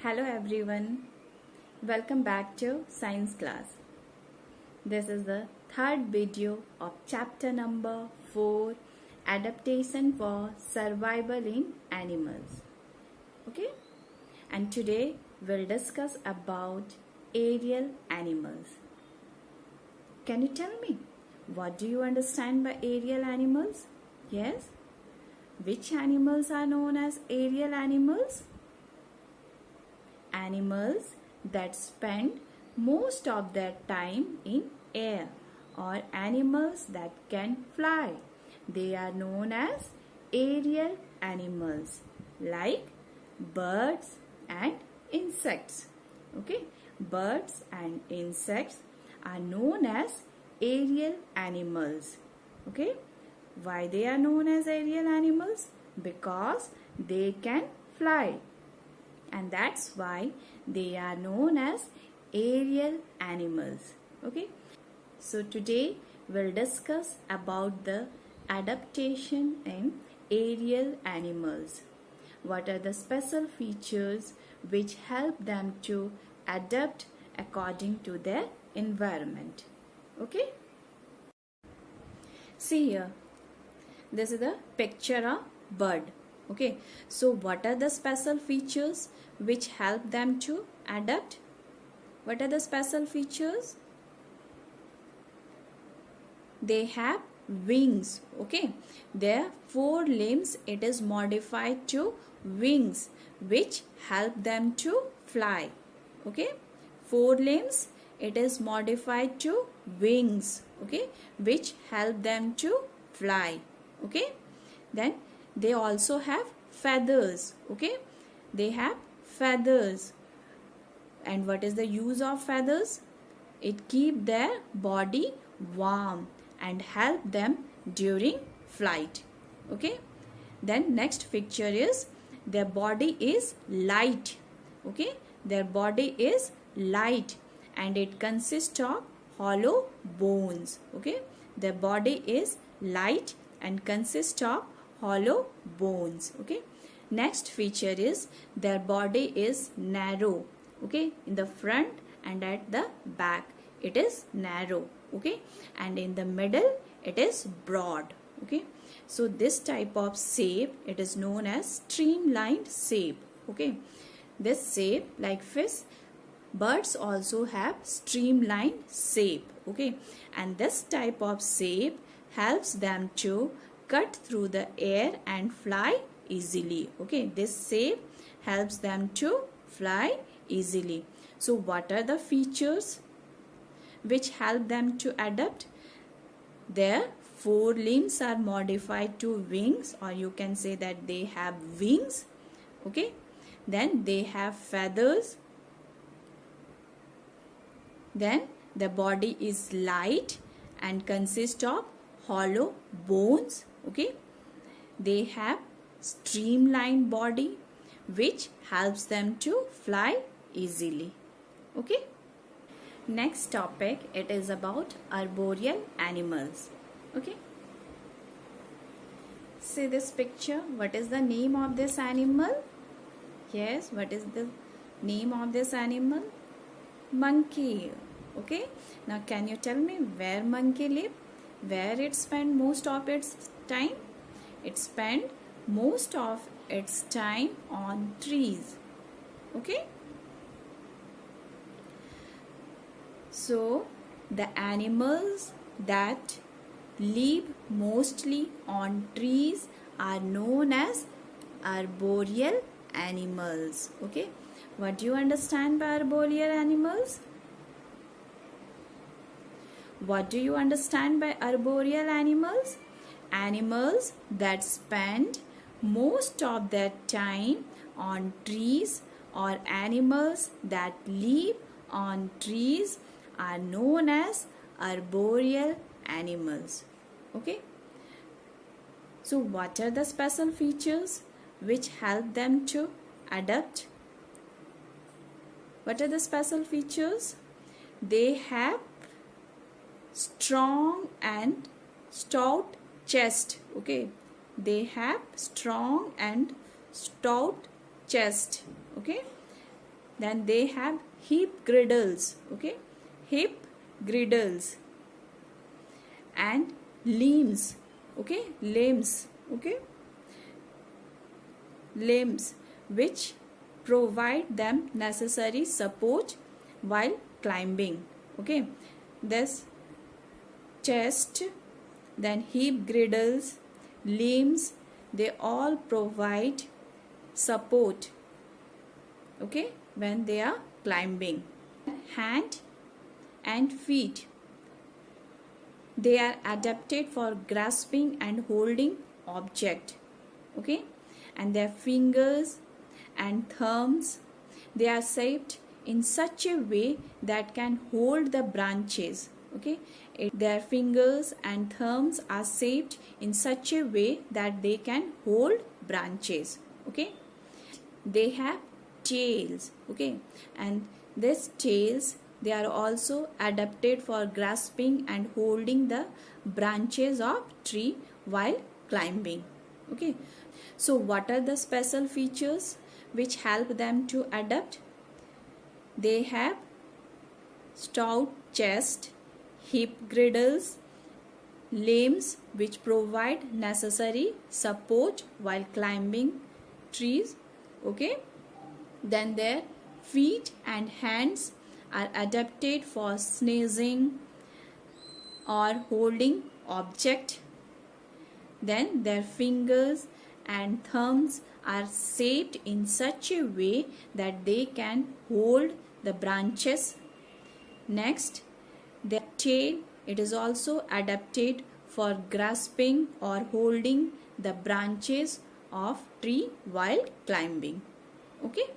Hello everyone, welcome back to science class. This is the third video of chapter number 4, adaptation for survival in animals. Okay, and today we'll discuss about aerial animals. Can you tell me what do you understand by aerial animals? Yes, which animals are known as aerial animals? Animals that spend most of their time in air or animals that can fly. They are known as aerial animals like birds and insects. Okay, birds and insects are known as aerial animals. Okay, why they are known as aerial animals? Because they can fly. And that's why they are known as aerial animals. Okay, so today we'll discuss about the adaptation in aerial animals. What are the special features which help them to adapt according to their environment? Okay, see here, this is the picture of bird. Okay, so what are the special features which help them to adapt? What are the special features? They have wings. Okay, their four limbs, it is modified to wings which help them to fly. Okay, four limbs, it is modified to wings. Okay, which help them to fly. Okay, then they also have feathers. Okay, they have feathers. And what is the use of feathers? It keep their body warm and help them during flight. Okay, then next picture is their body is light. Okay, their body is light and it consists of hollow bones. Okay, their body is light and consists of hollow bones. Okay, next feature is their body is narrow. Okay, in the front and at the back it is narrow. Okay, and in the middle it is broad. Okay, so this type of shape, it is known as streamlined shape. Okay, this shape, like fish, birds also have streamlined shape. Okay, and this type of shape helps them to cut through the air and fly easily. Okay, this shape helps them to fly easily. So what are the features which help them to adapt? Their four limbs are modified to wings, or you can say that they have wings. Okay, then they have feathers. Then the body is light and consists of hollow bones. Okay, they have streamlined body which helps them to fly easily. Okay, next topic, it is about arboreal animals. Okay, see this picture. What is the name of this animal? Yes, what is the name of this animal? Monkey. Okay, now can you tell me where monkey live? Where it spend most of its time? It spend most of its time on trees. Okay, so the animals that live mostly on trees are known as arboreal animals. Okay, what do you understand by arboreal animals? What do you understand by arboreal animals? Animals that spend most of their time on trees, or animals that live on trees are known as arboreal animals. Okay, so what are the special features which help them to adapt? What are the special features? They have strong and stout chest. Okay, they have strong and stout chest. Okay, Then they have hip girdles, okay, hip girdles, and limbs, okay, limbs, okay, limbs which provide them necessary support while climbing, okay. This chest, then hip girdles, limbs, they all provide support, okay, when they are climbing. Hand and feet, they are adapted for grasping and holding object, okay. And their fingers and thumbs, they are shaped in such a way that can hold the branches, okay. Their fingers and thumbs are shaped in such a way that they can hold branches, okay. They have tails, okay, and these tails, they are also adapted for grasping and holding the branches of tree while climbing, okay. So what are the special features which help them to adapt? They have stout chest, hip girdles, limbs which provide necessary support while climbing trees, okay. Then their feet and hands are adapted for sneezing or holding object. Then their fingers and thumbs are shaped in such a way that they can hold the branches. Next, their tail, it is also adapted for grasping or holding the branches of tree while climbing, okay.